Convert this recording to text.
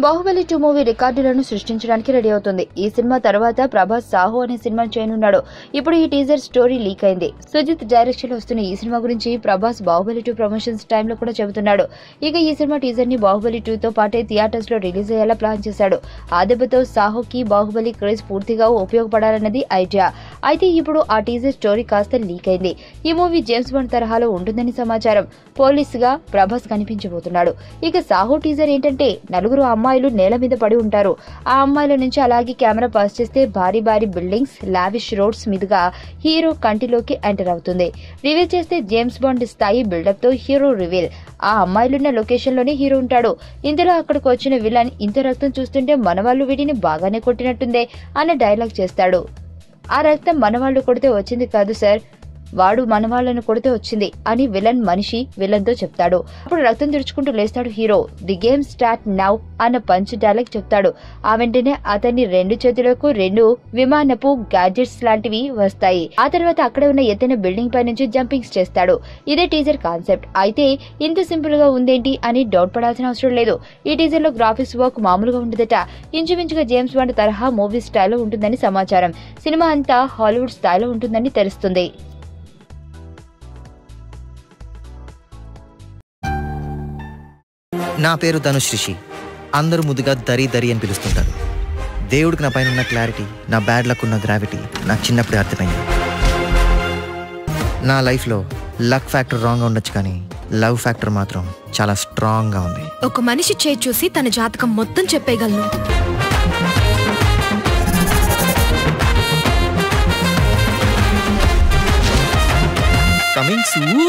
Baahubali 2 movie రికార్డులను సృష్టించడానికి ready అవుతుంది. ఈ సినిమా తర్వాత ప్రభాస్ సాహో అనే సినిమా చేయనున్నాడు. ఇప్పుడు ఈ టీజర్ స్టోరీ లీక్ అయింది. సుజిత్ డైరెక్షన్ లో వస్తున్న ఈ సినిమా గురించి ప్రభాస్ బాహుబలి 2 ప్రమోషన్స్ టైంలో కూడా చెబుతున్నాడు. ఇక ఈ సినిమా టీజర్ ని బాహుబలి 2 తో పాటే థియేటర్స్ లో రిలీజ్ అయ్యేలా ప్లాన్ చేశాడు. ఆ దెబ్బతో సాహోకి బాహుబలి క్రేజ్ పూర్తిగా ఉపయోగపడాలన్నది ఐడియా. అయితే ఇప్పుడు ఆ టీజర్ స్టోరీ కాస్త లీక్ అయింది. ఈ మూవీ జేమ్స్ బాండ్ తరహాలో ఉంటుందని సమాచారం. పోలీస్ గా ప్రభాస్ కనిపించబోతున్నాడు. ఇక సాహో టీజర్ ఏంటంటే నలుగురు అమ్మాయిలు నేల మీద పడి ఉంటారు. ఆ అమ్మాయిల నుంచి అలాగే కెమెరా పాస్ చేస్తే భారీ భారీ బిల్డింగ్స్, లావిష్ రోడ్స్ మీదుగా హీరో కంటిలోకి ఎంటర్ అవుతుంది. రివీల్ చేస్తే జేమ్స్ బాండ్ స్థాయి బిల్డప్ తో హీరో రివీల్. ఆ అమ్మాయిలున్న లొకేషన్ లోనే హీరో ఉంటాడు. ఇంతలో అక్కడికి వచ్చిన విలన్ ఇంత రక్తం చూస్తుంటే మనవాళ్లు వీటిని బాగానే కొట్టినట్టుందే అన్న డైలాగ్ చేస్తాడు. ఆ రక్తం మనవాళ్లు కొడితే వచ్చింది కాదు సార్, వాడు మనవాళ్లను కొడితే వచ్చింది అని విలన్ మనిషి విలన్ తో చెప్తాడు. అప్పుడు రక్తం తుడుచుకుంటూ లేస్తాడు hero. The game start now అన్న పంచ్ డైలాగ్ చెప్తాడు. ఆ వెంటనే అతని 2 చేతులకు 2 విమానపు గ్యాడ్జెట్స్ లాంటివి వస్తాయి. ఆ తర్వాత అక్కడ ఉన్న ఎత్తైన బిల్డింగ్ పై నుంచి జంపింగ్స్ చేస్తాడు. ఇదే టీజర్ కాన్సెప్ట్. అయితే ఇంత సింపుల్ గా ఉందేంటి అని డౌట్ పడాల్సిన అవసరం లేదు. ఈ టీజర్ లో గ్రాఫిక్స్ వర్క్ మామూలుగా ఉండదట. ఇంచుమించుగా జేమ్స్ బాండ్ తరహా మూవీ స్టైల్లో ఉంటుందని సమాచారం. సినిమా అంతా హాలీవుడ్ స్థాయిలో ఉంటుందని తెలుస్తుంది. నా పేరు ధనుష్ రిషి. అందరూ ముద్దుగా దరి దరి అని పిలుస్తుంటారు. దేవుడికి నా పైన ఉన్న క్లారిటీ, నా బ్యాడ్ లక్ ఉన్న గ్రావిటీ నాకు చిన్నప్పుడే అర్థమైంది. నా లైఫ్లో లక్ ఫ్యాక్టర్ రాంగ్గా ఉండొచ్చు, కానీ లవ్ ఫ్యాక్టర్ మాత్రం చాలా స్ట్రాంగ్గా ఉంది. ఒక మనిషి చేయి చూసి తన జాతకం మొత్తం చెప్పేయగలను. Coming soon.